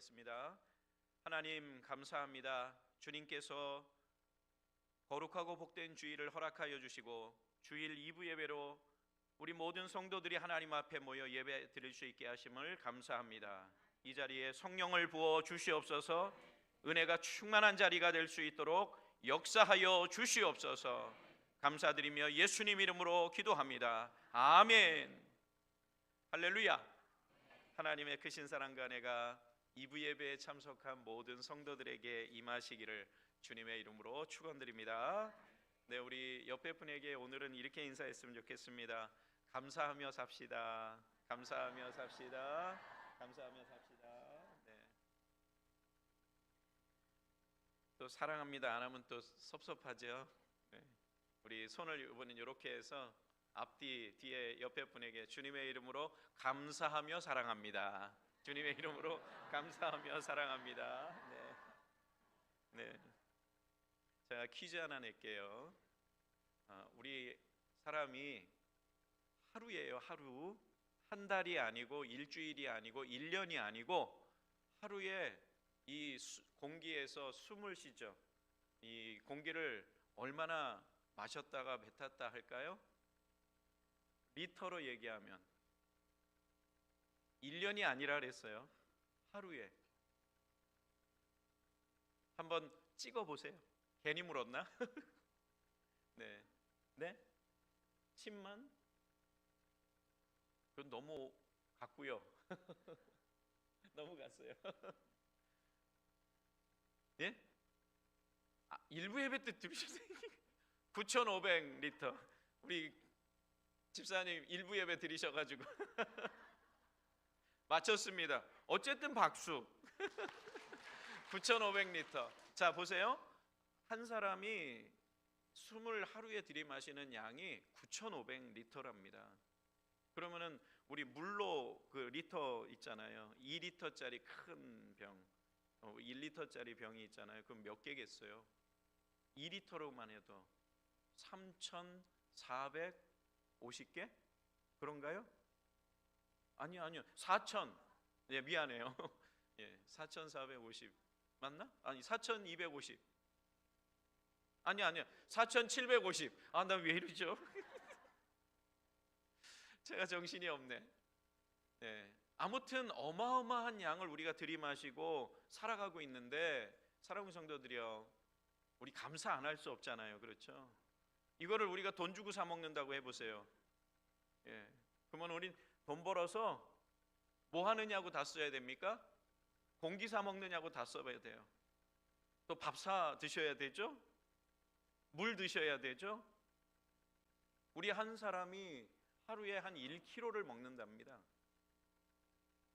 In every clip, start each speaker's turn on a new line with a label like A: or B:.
A: 기도하겠습니다. 하나님 감사합니다. 주님께서 거룩하고 복된 주일을 허락하여 주시고 주일 2부 예배로 우리 모든 성도들이 하나님 앞에 모여 예배 드릴 수 있게 하심을 감사합니다. 이 자리에 성령을 부어 주시옵소서. 은혜가 충만한 자리가 될 수 있도록 역사하여 주시옵소서. 감사드리며 예수님 이름으로 기도합니다. 아멘. 할렐루야. 하나님의 크신 사랑과 은혜가 2부 예배에 참석한 모든 성도들에게 임하시기를 주님의 이름으로 축원드립니다. 네, 우리 옆에 분에게 오늘은 이렇게 인사했으면 좋겠습니다. 감사하며 삽시다. 감사하며 삽시다. 감사하며 삽시다. 네. 또 사랑합니다 안 하면 또 섭섭하죠. 네. 우리 손을 이번엔 이렇게 해서 앞뒤 뒤에 옆에 분에게 주님의 이름으로 감사하며 사랑합니다. 주님의 이름으로 감사하며 사랑합니다. 네. 네. 제가 퀴즈 하나 낼게요. 우리 사람이 하루예요. 하루. 한 달이 아니고 일주일이 아니고 1년이 아니고 하루에 이 공기에서 숨을 쉬죠. 이 공기를 얼마나 마셨다가 뱉었다 할까요? 리터로 얘기하면 1년이 아니라 그랬어요. 하루에. 한번 찍어 보세요. 괜히 물었나? 네. 네? 10만? 그건 너무 갔고요. 너무 갔어요. 예? 일부 예배 때 들으셨어요? 9,500리터. 우리 집사님 일부 예배 드리셔가지고 맞췄습니다. 어쨌든 박수. 9,500리터. 자 보세요. 한 사람이 숨을 하루에 들이마시는 양이 9,500리터랍니다. 그러면은 우리 물로 그 리터 있잖아요. 2리터짜리 큰 병, 1리터짜리 병이 있잖아요. 그럼 몇 개겠어요? 2리터로만 해도 3,450개? 그런가요? 아니요. 4,000. 예, 미안해요. 예, 4,450 맞나? 아니 4,250. 아니요. 4,750. 나 왜 이러죠? 제가 정신이 없네. 네. 아무튼 어마어마한 양을 우리가 들이마시고 살아가고 있는데 사랑하는 성도들이요, 우리 감사 안 할 수 없잖아요. 그렇죠? 이거를 우리가 돈 주고 사 먹는다고 해보세요. 예. 그러면 우린 돈 벌어서 뭐 하느냐고 다 써야 됩니까? 공기 사 먹느냐고 다 써야 돼요. 또 밥 사 드셔야 되죠? 물 드셔야 되죠? 우리 한 사람이 하루에 한 1kg를 먹는답니다.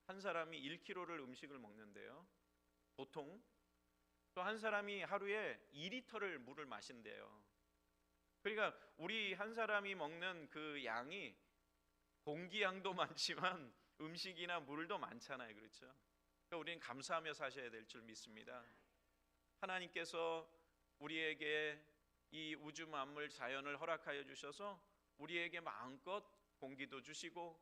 A: 한 사람이 1kg를 음식을 먹는데요. 보통 또 한 사람이 하루에 2리터를 물을 마신대요. 그러니까 우리 한 사람이 먹는 그 양이 공기 양도 많지만 음식이나 물도 많잖아요. 그렇죠? 그러니까 우리는 감사하며 사셔야 될 줄 믿습니다. 하나님께서 우리에게 이 우주 만물 자연을 허락하여 주셔서 우리에게 마음껏 공기도 주시고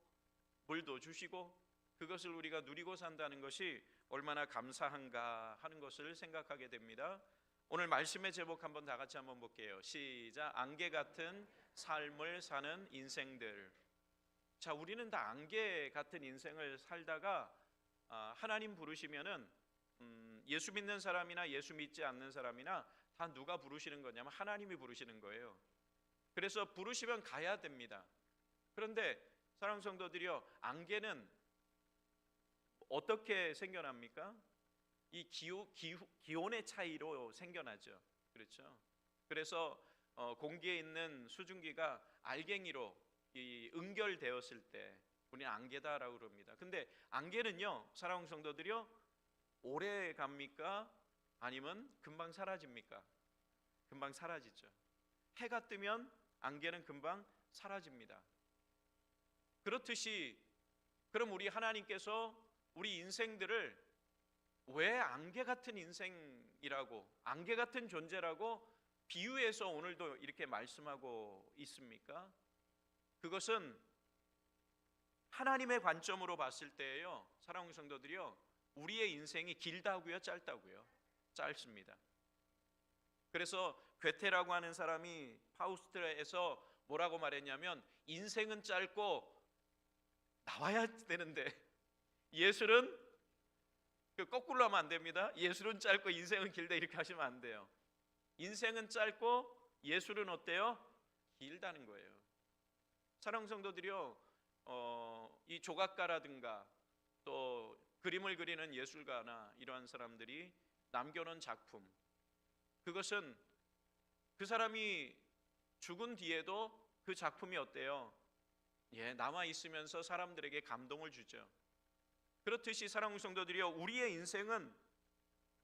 A: 물도 주시고 그것을 우리가 누리고 산다는 것이 얼마나 감사한가 하는 것을 생각하게 됩니다. 오늘 말씀의 제목 한번 다 같이 한번 볼게요. 시작. 안개 같은 삶을 사는 인생들. 자, 우리는 다 안개 같은 인생을 살다가 하나님 부르시면은 예수 믿는 사람이나 예수 믿지 않는 사람이나 다 누가 부르시는 거냐면 하나님이 부르시는 거예요. 그래서 부르시면 가야 됩니다. 그런데 사랑하는 성도들이요, 안개는 어떻게 생겨납니까? 이 기온의 차이로 생겨나죠. 그렇죠? 그래서 공기에 있는 수증기가 알갱이로 응결되었을 때 우리는 안개다라고 그럽니다. 근데 안개는요, 사랑하는 성도들이요, 오래 갑니까? 아니면 금방 사라집니까? 금방 사라지죠. 해가 뜨면 안개는 금방 사라집니다. 그렇듯이 그럼 우리 하나님께서 우리 인생들을 왜 안개 같은 인생이라고, 안개 같은 존재라고 비유해서 오늘도 이렇게 말씀하고 있습니까? 그것은 하나님의 관점으로 봤을 때예요. 사랑하는 성도들이요, 우리의 인생이 길다고요, 짧다고요? 짧습니다. 그래서 괴테라고 하는 사람이 파우스트에서 뭐라고 말했냐면, 인생은 짧고 나와야 되는데 예술은 거꾸로 하면 안 됩니다. 예술은 짧고 인생은 길다 이렇게 하시면 안 돼요. 인생은 짧고 예술은 어때요? 길다는 거예요. 사랑하는 성도들이요, 이 조각가라든가 또 그림을 그리는 예술가나 이러한 사람들이 남겨놓은 작품, 그것은 그 사람이 죽은 뒤에도 그 작품이 어때요? 남아 있으면서 사람들에게 감동을 주죠. 그렇듯이 사랑하는 성도들이요, 우리의 인생은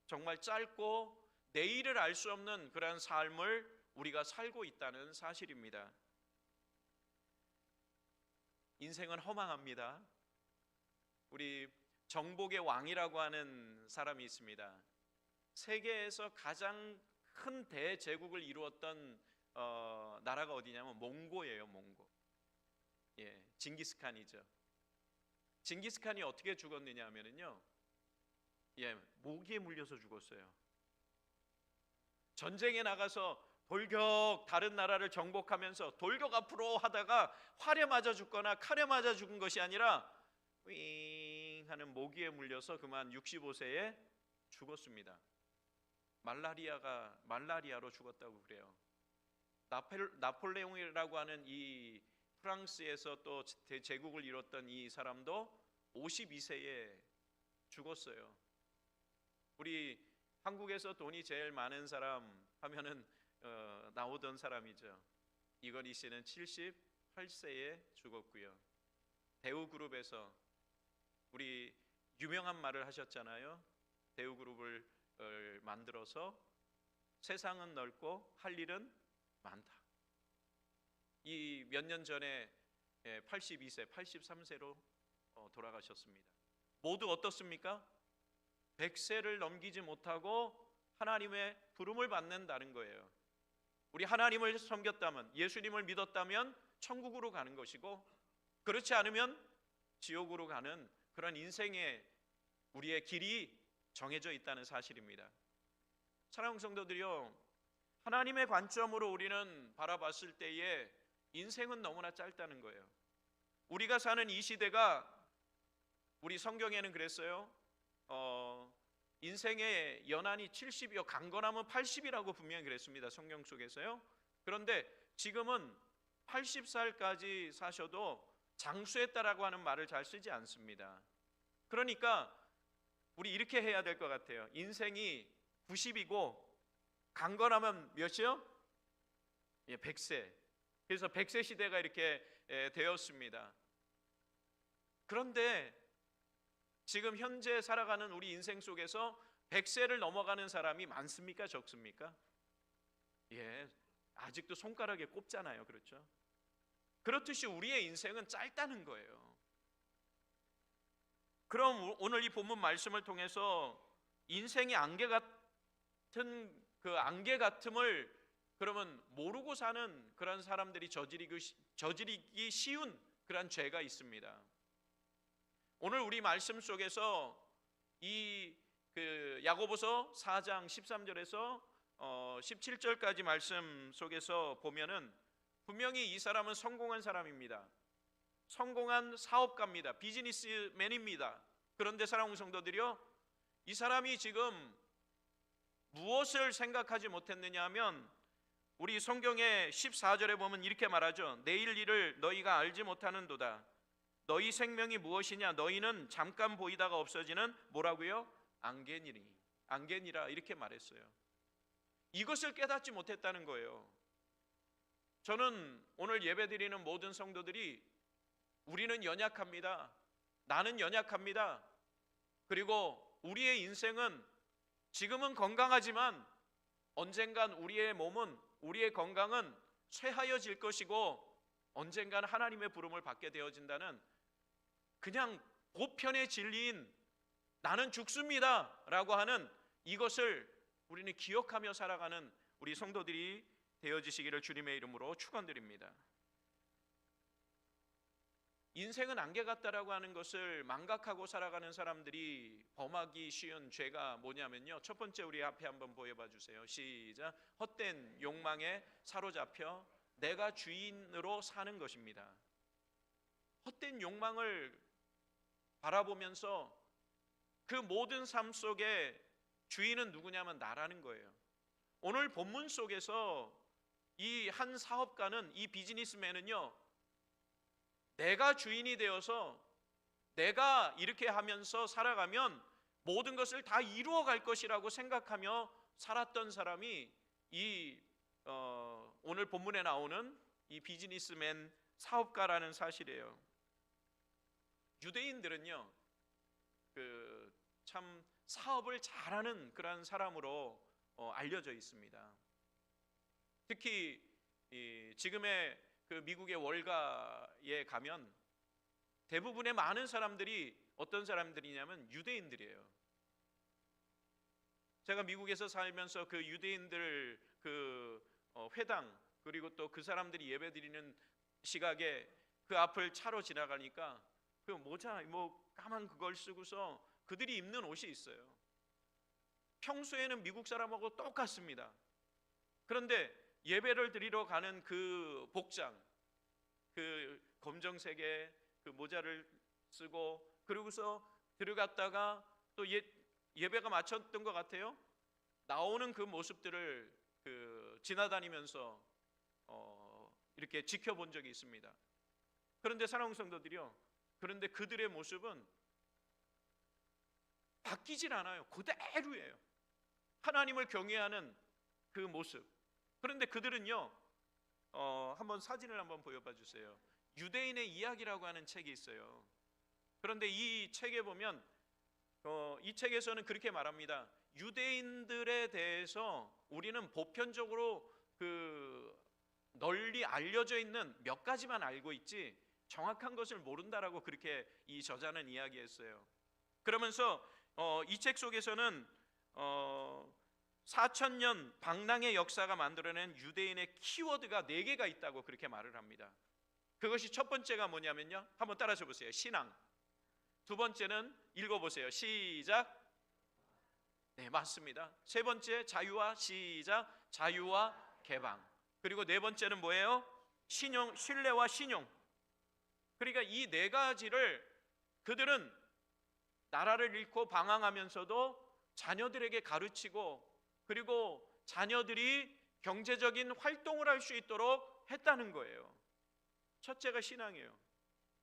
A: 정말 짧고 내일을 알 수 없는 그러한 삶을 우리가 살고 있다는 사실입니다. 인생은 허망합니다. 우리 정복의 왕이라고 하는 사람이 있습니다. 세계에서 가장 큰 대제국을 이루었던 나라가 어디냐면 몽고예요. 몽고. 징기스칸이죠. 징기스칸이 어떻게 죽었느냐 하면은요, 모기에 물려서 죽었어요. 전쟁에 나가서 돌격 다른 나라를 정복하면서 돌격 앞으로 하다가 활에 맞아 죽거나 칼에 맞아 죽은 것이 아니라 윙 하는 모기에 물려서 그만 65세에 죽었습니다. 말라리아로 죽었다고 그래요. 나폴레옹이라고 하는 이 프랑스에서 또 제국을 이뤘던 이 사람도 52세에 죽었어요. 우리 한국에서 돈이 제일 많은 사람 하면은 나오던 사람이죠. 이건희 씨는 78세에 죽었고요. 대우그룹에서 우리 유명한 말을 하셨잖아요. 대우그룹을 만들어서 세상은 넓고 할 일은 많다. 이 몇 년 전에 82세, 83세로 돌아가셨습니다. 모두 어떻습니까? 100세를 넘기지 못하고 하나님의 부름을 받는다는 거예요. 우리 하나님을 섬겼다면, 예수님을 믿었다면 천국으로 가는 것이고, 그렇지 않으면 지옥으로 가는 그런 인생의 우리의 길이 정해져 있다는 사실입니다. 사랑하는 성도들이요, 하나님의 관점으로 우리는 바라봤을 때에 인생은 너무나 짧다는 거예요. 우리가 사는 이 시대가, 우리 성경에는 그랬어요. 인생의 연한이 70이요 강건하면 80이라고 분명히 그랬습니다. 성경 속에서요. 그런데 지금은 80살까지 사셔도 장수했다라고 하는 말을 잘 쓰지 않습니다. 그러니까 우리 이렇게 해야 될 것 같아요. 인생이 90이고 강건하면 몇이요? 100세. 그래서 100세 시대가 이렇게 되었습니다. 그런데 지금 현재 살아가는 우리 인생 속에서 100세를 넘어가는 사람이 많습니까? 적습니까? 아직도 손가락에 꼽잖아요. 그렇죠? 그렇듯이 우리의 인생은 짧다는 거예요. 그럼 오늘 이 본문 말씀을 통해서 인생의 안개 같은 그 안개 같음을 그러면 모르고 사는 그런 사람들이 저지르기 쉬운 그런 죄가 있습니다. 오늘 우리 말씀 속에서 이 야고보서 4장 13절에서 17절까지 말씀 속에서 보면은 분명히 이 사람은 성공한 사람입니다. 성공한 사업가입니다. 비즈니스맨입니다. 그런데 사랑하는 성도들이요, 이 사람이 지금 무엇을 생각하지 못했느냐 하면 우리 성경의 14절에 보면 이렇게 말하죠. 내일 일을 너희가 알지 못하는도다. 너희 생명이 무엇이냐? 너희는 잠깐 보이다가 없어지는 뭐라고요? 안개니라 이렇게 말했어요. 이것을 깨닫지 못했다는 거예요. 저는 오늘 예배드리는 모든 성도들이 우리는 연약합니다. 나는 연약합니다. 그리고 우리의 인생은 지금은 건강하지만 언젠간 우리의 몸은, 우리의 건강은 쇠하여질 것이고 언젠간 하나님의 부름을 받게 되어진다는 그냥 보편의 진리인 나는 죽습니다 라고 하는 이것을 우리는 기억하며 살아가는 우리 성도들이 되어지시기를 주님의 이름으로 축원드립니다. 인생은 안개 같다라고 하는 것을 망각하고 살아가는 사람들이 범하기 쉬운 죄가 뭐냐면요, 첫 번째 우리 앞에 한번 보여봐 주세요. 시작. 헛된 욕망에 사로잡혀 내가 주인으로 사는 것입니다. 헛된 욕망을 바라보면서 그 모든 삶 속에 주인은 누구냐면 나라는 거예요. 오늘 본문 속에서 이 한 사업가는, 이 비즈니스맨은요, 내가 주인이 되어서 내가 이렇게 하면서 살아가면 모든 것을 다 이루어 갈 것이라고 생각하며 살았던 사람이 오늘 본문에 나오는 이 비즈니스맨 사업가라는 사실이에요. 유대인들은요, 참 사업을 잘하는 그런 사람으로 알려져 있습니다. 특히 지금의 그 미국의 월가에 가면 대부분의 많은 사람들이 어떤 사람들이냐면 유대인들이에요. 제가 미국에서 살면서 그 유대인들 회당, 그리고 또 그 사람들이 예배드리는 시각에 그 앞을 차로 지나가니까 그 모자 까만 그걸 쓰고서 그들이 입는 옷이 있어요. 평소에는 미국 사람하고 똑같습니다. 그런데 예배를 드리러 가는 그 복장, 그 검정색의 그 모자를 쓰고, 그러고서 들어갔다가 또 예배가 마쳤던 것 같아요. 나오는 그 모습들을 지나다니면서 이렇게 지켜본 적이 있습니다. 그런데 사랑하는 성도들이요, 그런데 그들의 모습은 바뀌질 않아요. 그대로예요. 하나님을 경외하는 그 모습. 그런데 그들은요, 한번 사진을 한번 보여봐 주세요. 유대인의 이야기라고 하는 책이 있어요. 그런데 이 책에 보면 이 책에서는 그렇게 말합니다. 유대인들에 대해서 우리는 보편적으로 널리 알려져 있는 몇 가지만 알고 있지 정확한 것을 모른다라고 그렇게 이 저자는 이야기했어요. 그러면서 이 책 속에서는 4,000년 방랑의 역사가 만들어낸 유대인의 키워드가 4개가 있다고 그렇게 말을 합니다. 그것이 첫 번째가 뭐냐면요, 한번 따라서 보세요. 신앙. 두 번째는 읽어보세요. 시작. 네, 맞습니다. 세 번째 자유와 시작. 자유와 개방. 그리고 네 번째는 뭐예요? 신용, 신뢰와 신용. 그러니까 이 4가지를 그들은 나라를 잃고 방황하면서도 자녀들에게 가르치고, 그리고 자녀들이 경제적인 활동을 할 수 있도록 했다는 거예요. 첫째가 신앙이에요.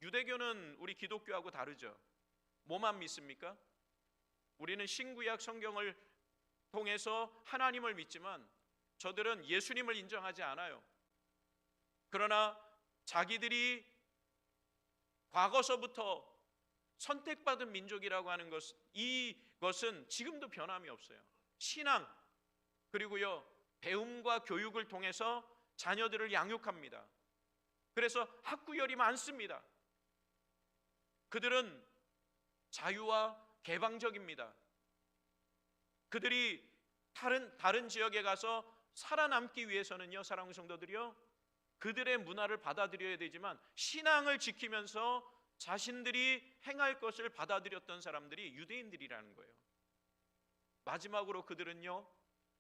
A: 유대교는 우리 기독교하고 다르죠. 뭐만 믿습니까? 우리는 신구약 성경을 통해서 하나님을 믿지만 저들은 예수님을 인정하지 않아요. 그러나 자기들이 과거서부터 선택받은 민족이라고 하는 이것은 지금도 변함이 없어요. 신앙, 그리고요, 배움과 교육을 통해서 자녀들을 양육합니다. 그래서 학구열이 많습니다. 그들은 자유와 개방적입니다. 그들이 다른 지역에 가서 살아남기 위해서는요, 사랑하는 성도들이요, 그들의 문화를 받아들여야 되지만 신앙을 지키면서 자신들이 행할 것을 받아들였던 사람들이 유대인들이라는 거예요. 마지막으로 그들은요,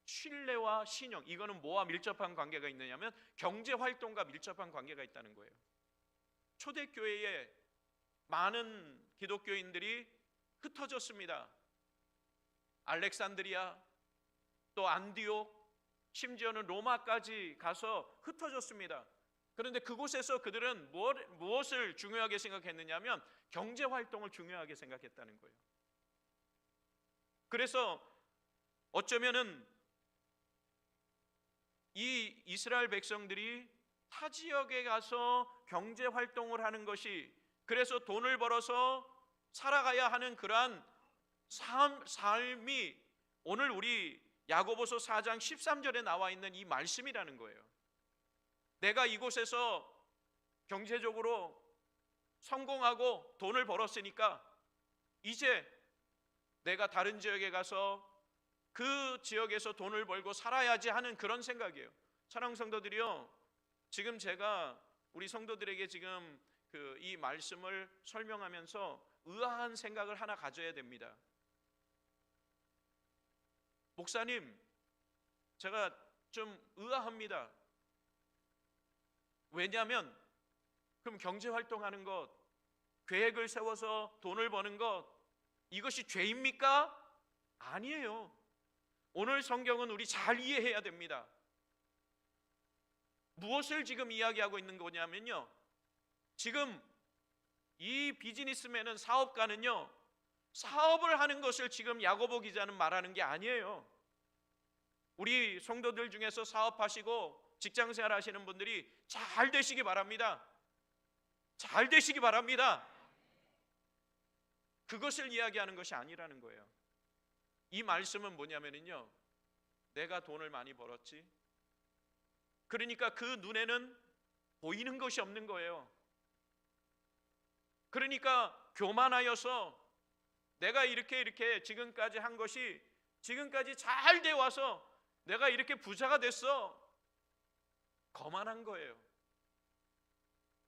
A: 신뢰와 신용, 이거는 뭐와 밀접한 관계가 있느냐면 경제활동과 밀접한 관계가 있다는 거예요. 초대교회에 많은 기독교인들이 흩어졌습니다. 알렉산드리아, 또 안디옥, 심지어는 로마까지 가서 흩어졌습니다. 그런데 그곳에서 그들은 무엇을 중요하게 생각했느냐면 경제활동을 중요하게 생각했다는 거예요. 그래서 어쩌면은 이 이스라엘 백성들이 타 지역에 가서 경제활동을 하는 것이, 그래서 돈을 벌어서 살아가야 하는 그러한 삶이 오늘 우리 야고보서 4장 13절에 나와 있는 이 말씀이라는 거예요. 내가 이곳에서 경제적으로 성공하고 돈을 벌었으니까 이제 내가 다른 지역에 가서 그 지역에서 돈을 벌고 살아야지 하는 그런 생각이에요. 사랑하는 성도들이요, 지금 제가 우리 성도들에게 지금 이 말씀을 설명하면서 의아한 생각을 하나 가져야 됩니다. 목사님, 제가 좀 의아합니다. 왜냐하면 그럼 경제활동하는 것, 계획을 세워서 돈을 버는 것, 이것이 죄입니까? 아니에요. 오늘 성경은 우리 잘 이해해야 됩니다. 무엇을 지금 이야기하고 있는 거냐면요, 지금 이 비즈니스맨은, 사업가는요, 사업을 하는 것을 지금 야고보 기자는 말하는 게 아니에요. 우리 성도들 중에서 사업하시고 직장생활 하시는 분들이 잘 되시기 바랍니다. 잘 되시기 바랍니다. 그것을 이야기하는 것이 아니라는 거예요. 이 말씀은 뭐냐면요, 내가 돈을 많이 벌었지, 그러니까 그 눈에는 보이는 것이 없는 거예요. 그러니까 교만하여서 내가 이렇게 지금까지 한 것이 지금까지 잘 돼 와서 내가 이렇게 부자가 됐어, 거만한 거예요.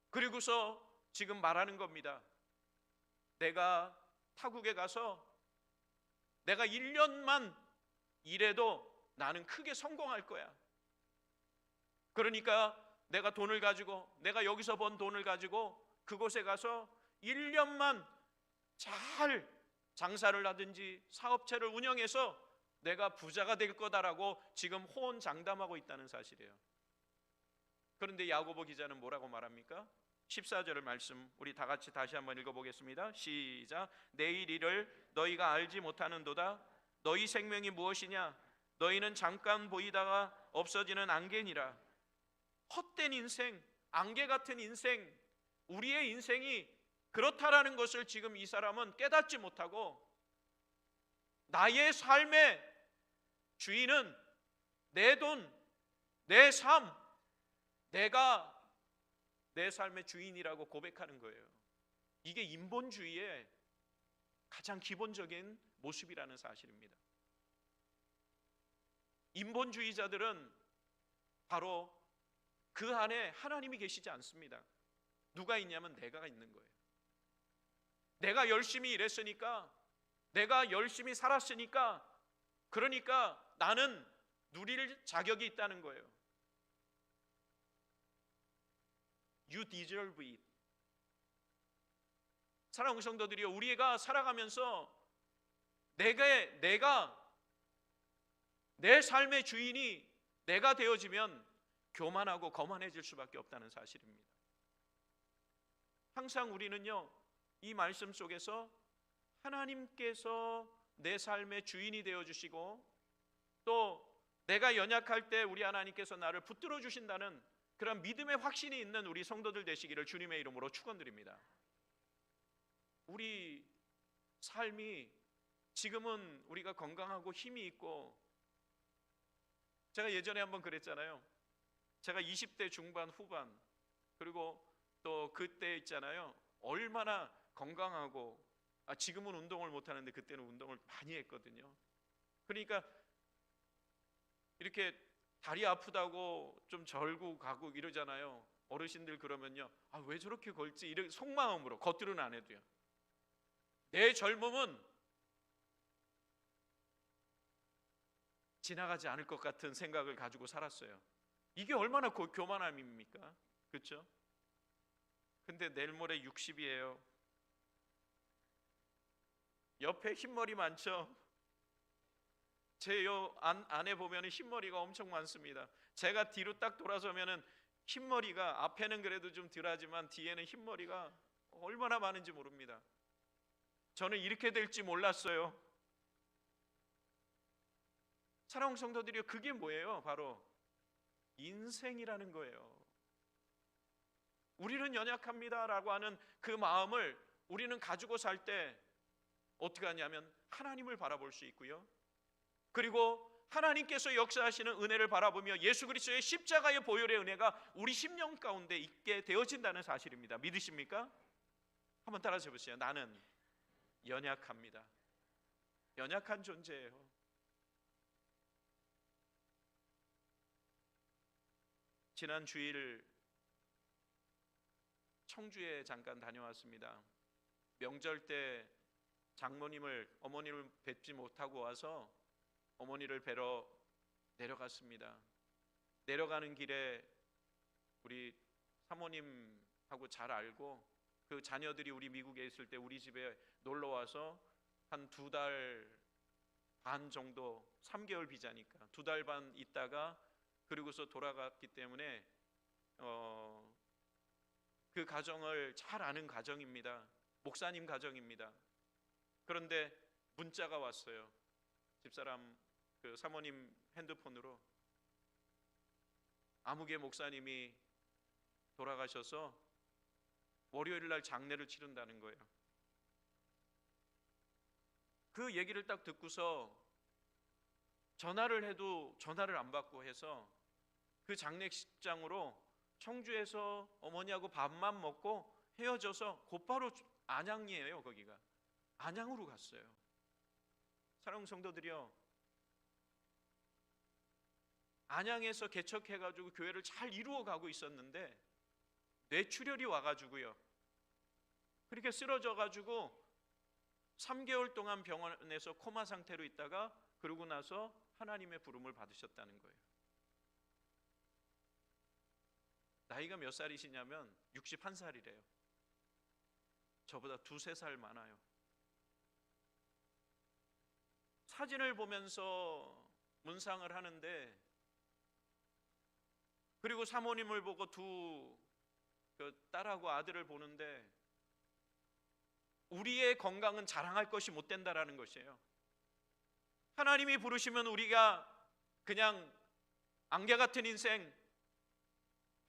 A: 그리고서 지금 말하는 겁니다. 내가 타국에 가서 내가 1년만 일해도 나는 크게 성공할 거야. 그러니까 내가 돈을 가지고, 내가 여기서 번 돈을 가지고 그곳에 가서 1년만 잘 장사를 하든지 사업체를 운영해서 내가 부자가 될 거다라고 지금 호언장담하고 있다는 사실이에요. 그런데 야고보 기자는 뭐라고 말합니까? 14절의 말씀 우리 다 같이 다시 한번 읽어보겠습니다. 시작. 내일 일을 너희가 알지 못하는도다. 너희 생명이 무엇이냐? 너희는 잠깐 보이다가 없어지는 안개니라. 헛된 인생, 안개 같은 인생, 우리의 인생이 그렇다라는 것을 지금 이 사람은 깨닫지 못하고, 나의 삶의 주인은 내 돈, 내 삶, 내가 내 삶의 주인이라고 고백하는 거예요. 이게 인본주의의 가장 기본적인 모습이라는 사실입니다. 인본주의자들은 바로 그 안에 하나님이 계시지 않습니다. 누가 있냐면 내가 있는 거예요. 내가 열심히 일했으니까, 내가 열심히 살았으니까, 그러니까 나는 누릴 자격이 있다는 거예요. You deserve it. 사랑하는 성도들이요, 우리가 살아가면서 내가 내 삶의 주인이 내가 되어지면 교만하고 거만해질 수밖에 없다는 사실입니다. 항상 우리는요, 이 말씀 속에서 하나님께서 내 삶의 주인이 되어주시고, 또 내가 연약할 때 우리 하나님께서 나를 붙들어 주신다는 그런 믿음의 확신이 있는 우리 성도들 되시기를 주님의 이름으로 축원드립니다. 우리 삶이 지금은 우리가 건강하고 힘이 있고, 제가 예전에 한번 그랬잖아요. 제가 20대 중반 후반, 그리고 또 그때 있잖아요, 얼마나 건강하고, 지금은 운동을 못하는데 그때는 운동을 많이 했거든요. 그러니까 이렇게 다리 아프다고 좀 절고 가고 이러잖아요. 어르신들 그러면요, 왜 저렇게 걸지? 이렇게 속마음으로, 겉으로는 안 해도요. 내 젊음은 지나가지 않을 것 같은 생각을 가지고 살았어요. 이게 얼마나 교만함입니까? 그렇죠? 근데 내일 모레 60이에요. 옆에 흰머리 많죠? 제 안에 보면 흰머리가 엄청 많습니다. 제가 뒤로 딱 돌아서면은 흰머리가, 앞에는 그래도 좀 덜하지만 뒤에는 흰머리가 얼마나 많은지 모릅니다. 저는 이렇게 될지 몰랐어요. 사랑하는 성도들이요, 그게 뭐예요? 바로 인생이라는 거예요. 우리는 연약합니다라고 하는 그 마음을 우리는 가지고 살 때 어떻게 하냐면 하나님을 바라볼 수 있고요, 그리고 하나님께서 역사하시는 은혜를 바라보며 예수 그리스도의 십자가의 보혈의 은혜가 우리 심령 가운데 있게 되어진다는 사실입니다. 믿으십니까? 한번 따라서 해보세요. 나는 연약합니다. 연약한 존재예요. 지난 주일 청주에 잠깐 다녀왔습니다. 명절 때 어머님을 뵙지 못하고 와서 어머니를 뵈러 내려갔습니다. 내려가는 길에 우리 사모님하고 잘 알고 그 자녀들이 우리 미국에 있을 때 우리 집에 놀러 와서 한 2달 반 정도, 3개월 비자니까 2달 반 있다가 그리고서 돌아갔기 때문에 그 가정을 잘 아는 가정입니다. 목사님 가정입니다. 그런데 문자가 왔어요. 집사람 그 사모님 핸드폰으로 아무개 목사님이 돌아가셔서 월요일 날 장례를 치른다는 거예요. 그 얘기를 딱 듣고서 전화를 해도 전화를 안 받고 해서 그 장례식장으로 청주에서 어머니하고 밥만 먹고 헤어져서 곧바로 안양이에요. 거기가 안양으로 갔어요. 사랑하는 성도들이요, 안양에서 개척해가지고 교회를 잘 이루어가고 있었는데 뇌출혈이 와가지고요, 그렇게 쓰러져가지고 3개월 동안 병원에서 코마 상태로 있다가 그러고 나서 하나님의 부름을 받으셨다는 거예요. 나이가 몇 살이시냐면 61살이래요. 저보다 2-3살 많아요. 사진을 보면서 문상을 하는데, 그리고 사모님을 보고 그 딸하고 아들을 보는데 우리의 건강은 자랑할 것이 못 된다라는 것이에요. 하나님이 부르시면 우리가 그냥 안개 같은 인생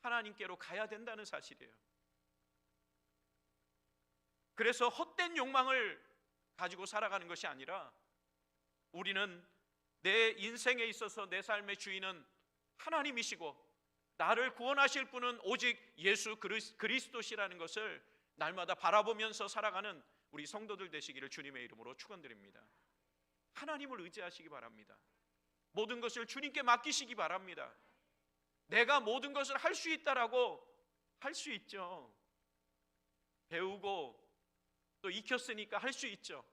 A: 하나님께로 가야 된다는 사실이에요. 그래서 헛된 욕망을 가지고 살아가는 것이 아니라 우리는 내 인생에 있어서 내 삶의 주인은 하나님이시고 나를 구원하실 분은 오직 예수 그리스도시라는 것을 날마다 바라보면서 살아가는 우리 성도들 되시기를 주님의 이름으로 축원드립니다. 하나님을 의지하시기 바랍니다. 모든 것을 주님께 맡기시기 바랍니다. 내가 모든 것을 할 수 있다라고 할 수 있죠. 배우고 또 익혔으니까 할 수 있죠.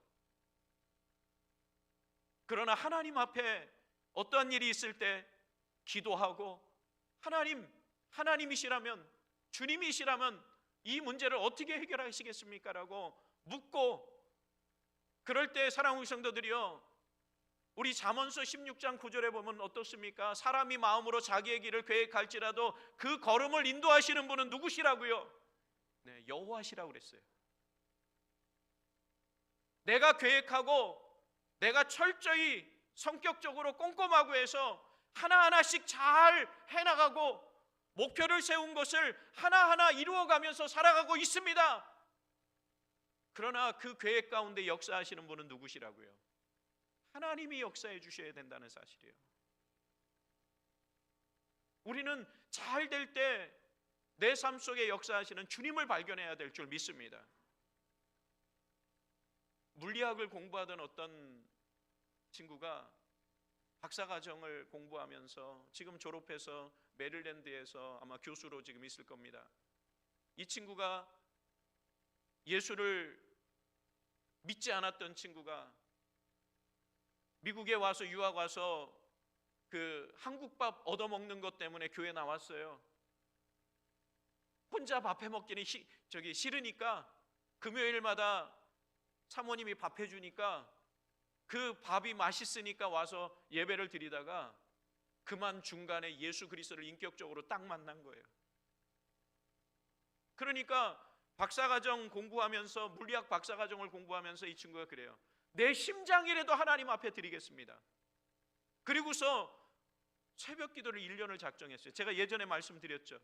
A: 그러나 하나님 앞에 어떠한 일이 있을 때 기도하고 하나님이시라면, 주님이시라면 이 문제를 어떻게 해결하시겠습니까? 라고 묻고, 그럴 때 사랑하는 성도들이요, 우리 잠언서 16장 9절에 보면 어떻습니까? 사람이 마음으로 자기의 길을 계획할지라도 그 걸음을 인도하시는 분은 누구시라고요? 네, 여호와시라고 그랬어요. 내가 계획하고 내가 철저히 성격적으로 꼼꼼하고 해서 하나하나씩 잘 해나가고 목표를 세운 것을 하나하나 이루어가면서 살아가고 있습니다. 그러나 그 계획 가운데 역사하시는 분은 누구시라고요? 하나님이 역사해 주셔야 된다는 사실이에요. 우리는 잘 될 때 내 삶 속에 역사하시는 주님을 발견해야 될 줄 믿습니다. 물리학을 공부하던 어떤 친구가 박사과정을 공부하면서 지금 졸업해서 메릴랜드에서 아마 교수로 지금 있을 겁니다. 이 친구가 예수를 믿지 않았던 친구가 미국에 와서 유학 와서 그 한국밥 얻어먹는 것 때문에 교회 나왔어요. 혼자 밥 해먹기는 싫으니까 금요일마다 사모님이 밥 해주니까 그 밥이 맛있으니까 와서 예배를 드리다가 그만 중간에 예수 그리스도를 인격적으로 딱 만난 거예요. 그러니까 박사과정 공부하면서, 물리학 박사과정을 공부하면서 이 친구가 그래요. 내 심장이라도 하나님 앞에 드리겠습니다. 그리고서 새벽 기도를 1년을 작정했어요. 제가 예전에 말씀드렸죠.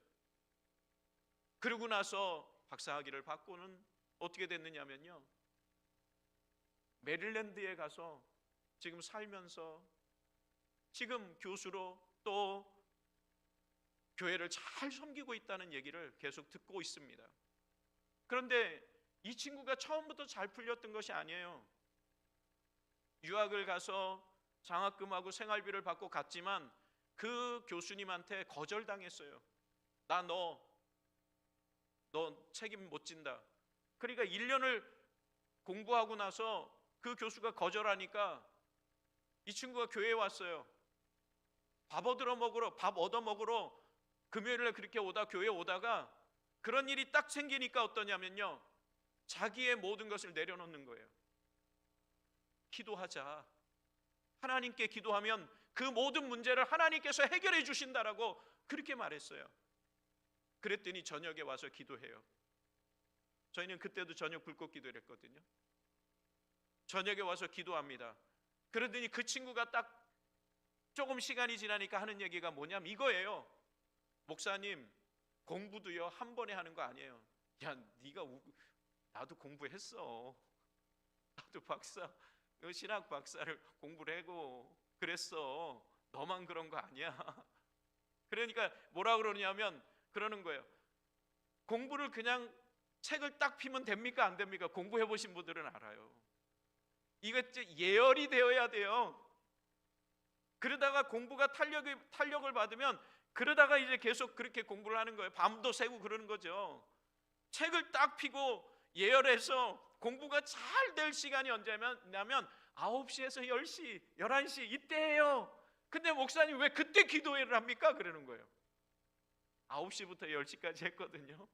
A: 그러고 나서 박사학위를 받고는 어떻게 됐느냐면요, 메릴랜드에 가서 지금 살면서 지금 교수로 또 교회를 잘 섬기고 있다는 얘기를 계속 듣고 있습니다. 그런데 이 친구가 처음부터 잘 풀렸던 것이 아니에요. 유학을 가서 장학금하고 생활비를 받고 갔지만 그 교수님한테 거절당했어요. 너 너 책임 못 진다. 그러니까 1년을 공부하고 나서 그 교수가 거절하니까 이 친구가 교회에 왔어요. 밥 얻어 먹으러 금요일에 그렇게 교회에 오다가 그런 일이 딱 생기니까 어떠냐면요, 자기의 모든 것을 내려놓는 거예요. 기도하자. 하나님께 기도하면 그 모든 문제를 하나님께서 해결해 주신다라고 그렇게 말했어요. 그랬더니 저녁에 와서 기도해요. 저희는 그때도 저녁 불꽃 기도를 했거든요. 저녁에 와서 기도합니다. 그러더니 그 친구가 딱 조금 시간이 지나니까 하는 얘기가 뭐냐면 이거예요. 목사님, 공부도요 한 번에 하는 거 아니에요. 야, 나도 공부했어. 나도 신학 박사를 공부를 하고 그랬어. 너만 그런 거 아니야. 그러니까 뭐라 그러냐면 그러는 거예요. 공부를 그냥 책을 딱 피면 됩니까? 안 됩니까? 공부해 보신 분들은 알아요. 이거 예열이 되어야 돼요. 그러다가 공부가 탄력을 받으면 그러다가 이제 계속 그렇게 공부를 하는 거예요. 밤도 새고 그러는 거죠. 책을 딱 피고 예열해서 공부가 잘 될 시간이 언제냐면 9시에서 10시, 11시 이때예요. 근데 목사님 왜 그때 기도회를 합니까? 그러는 거예요. 9시부터 10시까지 했거든요.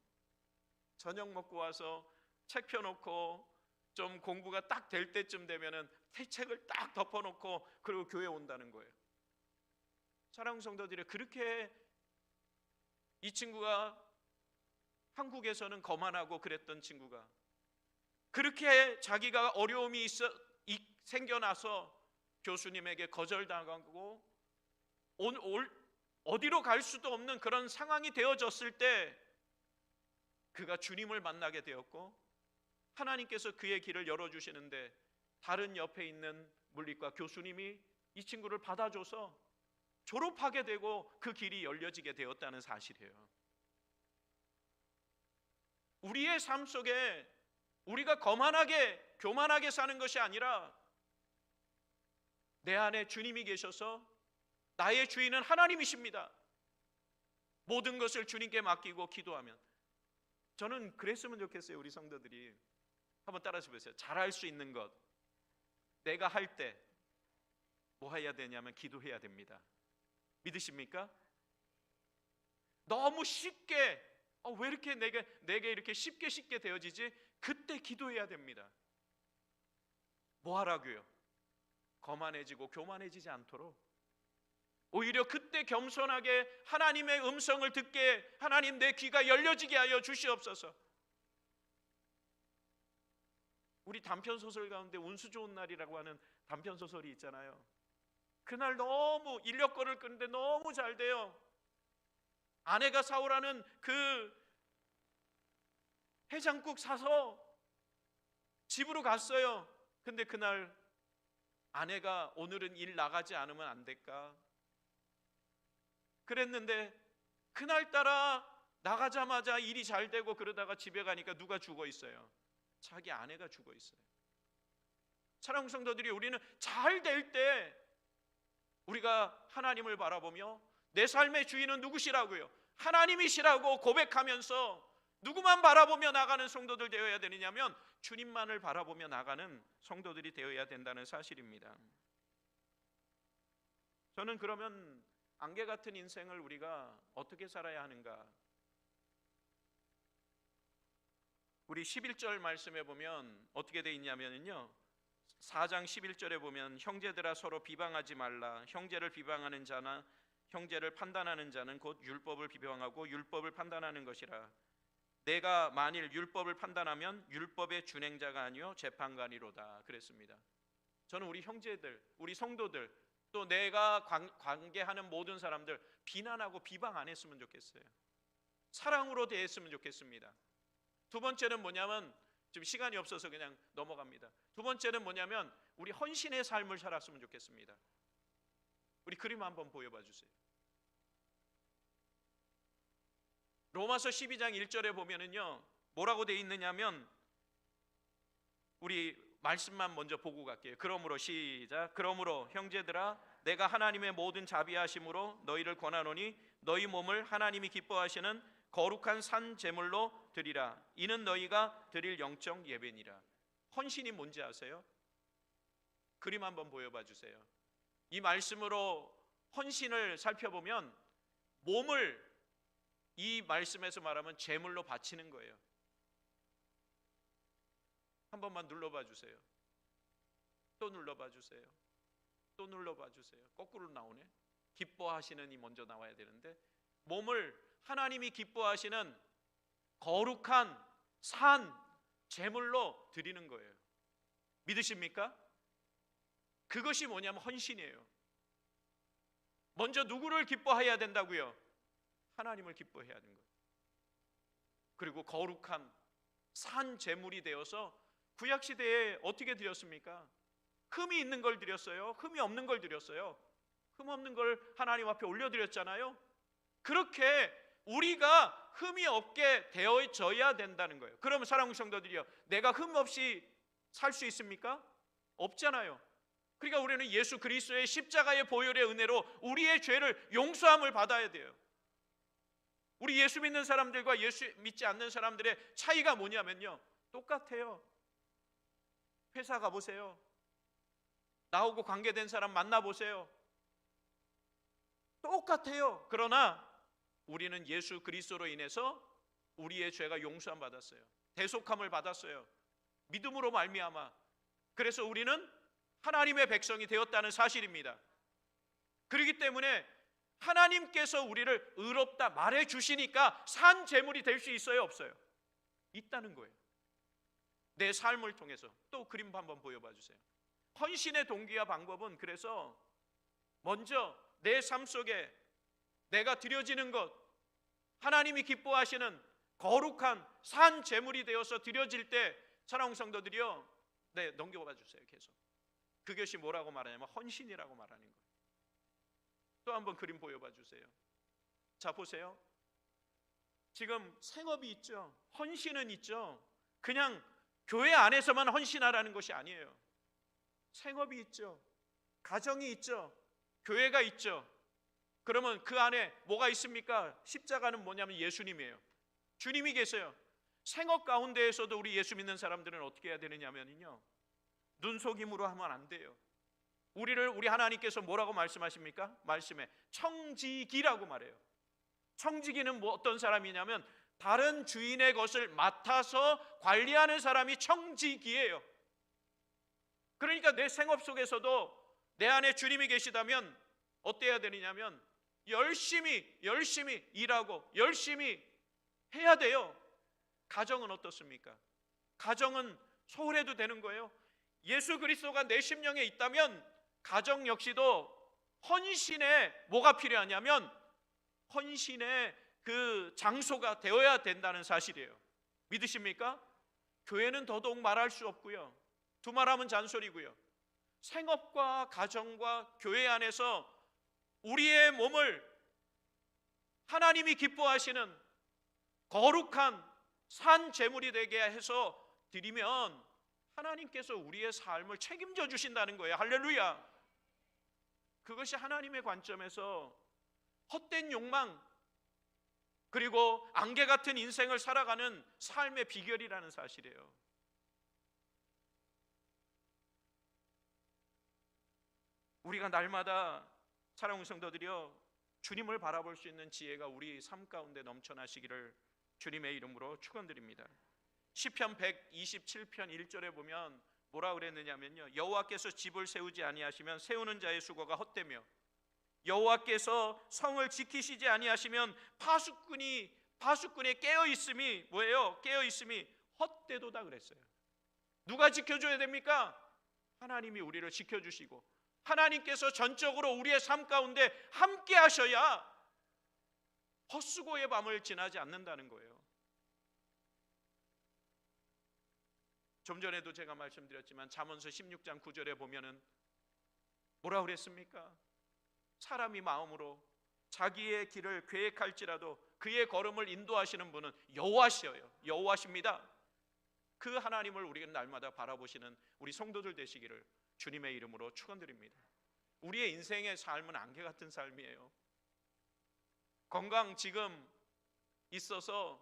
A: 저녁 먹고 와서 책 펴놓고 좀 공부가 딱 될 때쯤 되면은 책을 딱 덮어놓고 그리고 교회 온다는 거예요. 사랑하는 성도들이 그렇게 이 친구가 한국에서는 거만하고 그랬던 친구가 그렇게 자기가 어려움이 생겨나서 교수님에게 거절당하고 어디로 갈 수도 없는 그런 상황이 되어졌을 때 그가 주님을 만나게 되었고 하나님께서 그의 길을 열어주시는데 다른 옆에 있는 물리과 교수님이 이 친구를 받아줘서 졸업하게 되고 그 길이 열려지게 되었다는 사실이에요. 우리의 삶 속에 우리가 교만하게 사는 것이 아니라 내 안에 주님이 계셔서 나의 주인은 하나님이십니다. 모든 것을 주님께 맡기고 기도하면 저는 그랬으면 좋겠어요. 우리 성도들이 한번 따라서 보세요. 잘할 수 있는 것 내가 할 때 뭐 해야 되냐면 기도해야 됩니다. 믿으십니까? 너무 쉽게 왜 이렇게 내게 이렇게 쉽게 되어지지? 그때 기도해야 됩니다. 뭐 하라고요? 거만해지고 교만해지지 않도록 오히려 그때 겸손하게 하나님의 음성을 듣게 하나님 내 귀가 열려지게 하여 주시옵소서. 우리 단편소설 가운데 운수 좋은 날이라고 하는 단편소설이 있잖아요. 그날 너무 인력거를 끄는데 너무 잘 돼요. 아내가 사오라는 그 해장국 사서 집으로 갔어요. 근데 그날 아내가 오늘은 일 나가지 않으면 안 될까? 그랬는데 그날따라 나가자마자 일이 잘 되고 그러다가 집에 가니까 누가 죽어 있어요? 자기 아내가 죽어 있어요. 사랑하는 성도들이 우리는 잘 될 때 우리가 하나님을 바라보며 내 삶의 주인은 누구시라고요? 하나님이시라고 고백하면서 누구만 바라보며 나가는 성도들 되어야 되느냐면 주님만을 바라보며 나가는 성도들이 되어야 된다는 사실입니다. 저는 그러면 안개 같은 인생을 우리가 어떻게 살아야 하는가? 우리 11절 말씀에 보면 어떻게 돼 있냐면요 4장 11절에 보면 형제들아 서로 비방하지 말라. 형제를 비방하는 자나 형제를 판단하는 자는 곧 율법을 비방하고 율법을 판단하는 것이라. 내가 만일 율법을 판단하면 율법의 준행자가 아니요 재판관이로다 그랬습니다. 저는 우리 형제들, 우리 성도들, 또 내가 관계하는 모든 사람들 비난하고 비방 안 했으면 좋겠어요. 사랑으로 대했으면 좋겠습니다. 두 번째는 뭐냐면 지금 시간이 없어서 그냥 넘어갑니다. 두 번째는 뭐냐면 우리 헌신의 삶을 살았으면 좋겠습니다. 우리 그림 한번 보여봐 주세요. 로마서 12장 1절에 보면은요 뭐라고 돼 있느냐면 우리 말씀만 먼저 보고 갈게요. 그러므로 시작. 그러므로 형제들아 내가 하나님의 모든 자비하심으로 너희를 권하노니 너희 몸을 하나님이 기뻐하시는 거룩한 산 제물로 드리라. 이는 너희가 드릴 영적 예배니라. 헌신이 뭔지 아세요? 그림 한번 보여봐 주세요. 이 말씀으로 헌신을 살펴보면 몸을 이 말씀에서 말하면 제물로 바치는 거예요. 한 번만 눌러봐 주세요. 또 눌러봐 주세요. 또 눌러봐 주세요. 거꾸로 나오네. 기뻐하시는 이 먼저 나와야 되는데, 몸을 하나님이 기뻐하시는 거룩한 산 제물로 드리는 거예요. 믿으십니까? 그것이 뭐냐면 헌신이에요. 먼저 누구를 기뻐해야 된다고요? 하나님을 기뻐해야 하는 거예요. 그리고 거룩한 산 제물이 되어서 구약 시대에 어떻게 드렸습니까? 흠이 있는 걸 드렸어요? 흠이 없는 걸 드렸어요? 흠 없는 걸 하나님 앞에 올려드렸잖아요. 그렇게 우리가 흠이 없게 되어져야 된다는 거예요. 그러면 사랑하는 성도들이요, 내가 흠 없이 살 수 있습니까? 없잖아요. 그러니까 우리는 예수 그리스도의 십자가의 보혈의 은혜로 우리의 죄를 용서함을 받아야 돼요. 우리 예수 믿는 사람들과 예수 믿지 않는 사람들의 차이가 뭐냐면요, 똑같아요. 회사 가보세요. 나하고 관계된 사람 만나보세요. 똑같아요. 그러나 우리는 예수 그리스도로 인해서 우리의 죄가 용서함 받았어요. 대속함을 받았어요. 믿음으로 말미암아. 그래서 우리는 하나님의 백성이 되었다는 사실입니다. 그렇기 때문에 하나님께서 우리를 의롭다 말해 주시니까 산 제물이 될 수 있어요, 없어요? 있다는 거예요. 내 삶을 통해서. 또 그림 한번 보여봐 주세요. 헌신의 동기와 방법은, 그래서 먼저 내 삶 속에 내가 드려지는 것, 하나님이 기뻐하시는 거룩한 산 제물이 되어서 드려질 때, 사랑하는 성도들이요, 네, 넘겨봐 주세요. 계속. 그것이 뭐라고 말하냐면 헌신이라고 말하는 거예요. 또 한번 그림 보여봐 주세요. 자, 보세요. 지금 생업이 있죠. 헌신은 있죠. 그냥 교회 안에서만 헌신하라는 것이 아니에요. 생업이 있죠. 가정이 있죠. 교회가 있죠. 그러면 그 안에 뭐가 있습니까? 십자가는 뭐냐면 예수님이에요. 주님이 계세요. 생업 가운데에서도 우리 예수 믿는 사람들은 어떻게 해야 되느냐면요, 눈속임으로 하면 안 돼요. 우리 하나님께서 뭐라고 말씀하십니까? 말씀에 청지기라고 말해요. 청지기는 뭐 어떤 사람이냐면 다른 주인의 것을 맡아서 관리하는 사람이 청지기예요. 그러니까 내 생업 속에서도 내 안에 주님이 계시다면 어때야 되느냐면 열심히 일하고 열심히 해야 돼요. 가정은 어떻습니까? 가정은 소홀해도 되는 거예요. 예수 그리스도가 내 심령에 있다면 가정 역시도 헌신에 뭐가 필요하냐면 헌신의 그 장소가 되어야 된다는 사실이에요. 믿으십니까? 교회는 더더욱 말할 수 없고요. 두말하면 잔소리고요. 생업과 가정과 교회 안에서 우리의 몸을 하나님이 기뻐하시는 거룩한 산 제물이 되게 해서 드리면 하나님께서 우리의 삶을 책임져 주신다는 거예요. 할렐루야. 그것이 하나님의 관점에서 헛된 욕망 그리고 안개 같은 인생을 살아가는 삶의 비결이라는 사실이에요. 우리가 날마다 사랑하는 성도들이여, 주님을 바라볼 수 있는 지혜가 우리 삶 가운데 넘쳐나시기를 주님의 이름으로 축원드립니다. 시편 127편 1절에 보면 뭐라 그랬느냐면요, 여호와께서 집을 세우지 아니하시면 세우는 자의 수고가 헛되며 여호와께서 성을 지키시지 아니하시면 파수꾼의 깨어 있음이 뭐예요? 깨어 있음이 헛되도다 그랬어요. 누가 지켜줘야 됩니까? 하나님이 우리를 지켜주시고 하나님께서 전적으로 우리의 삶 가운데 함께 하셔야 헛수고의 밤을 지나지 않는다는 거예요. 좀 전에도 제가 말씀드렸지만 잠언서 16장 9절에 보면은 뭐라 그랬습니까? 사람이 마음으로 자기의 길을 계획할지라도 그의 걸음을 인도하시는 분은 여호와시여요. 여호와십니다. 그 하나님을 우리가 날마다 바라보시는 우리 성도들 되시기를 주님의 이름으로 축원드립니다. 우리의 인생의 삶은 안개 같은 삶이에요. 건강 지금 있어서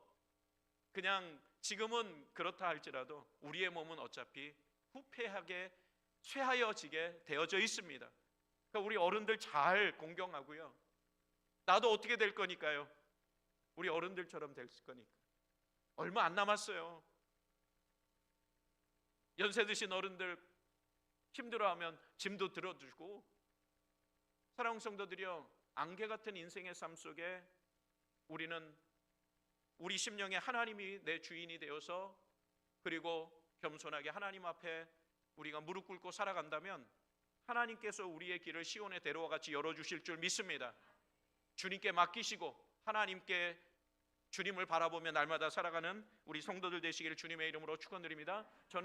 A: 그냥 지금은 그렇다 할지라도 우리의 몸은 어차피 후패하게 쇠하여지게 되어져 있습니다. 그러니까 우리 어른들 잘 공경하고요. 나도 어떻게 될 거니까요. 우리 어른들처럼 될 거니까. 얼마 안 남았어요. 연세 드신 어른들 힘들어하면 짐도 들어주고, 사랑하는 성도들이여, 안개 같은 인생의 삶 속에 우리는 우리 심령에 하나님이 내 주인이 되어서, 그리고 겸손하게 하나님 앞에 우리가 무릎 꿇고 살아간다면 하나님께서 우리의 길을 시온의 대로와 같이 열어주실 줄 믿습니다. 주님께 맡기시고 하나님께 주님을 바라보며 날마다 살아가는 우리 성도들 되시기를 주님의 이름으로 축원드립니다. 저는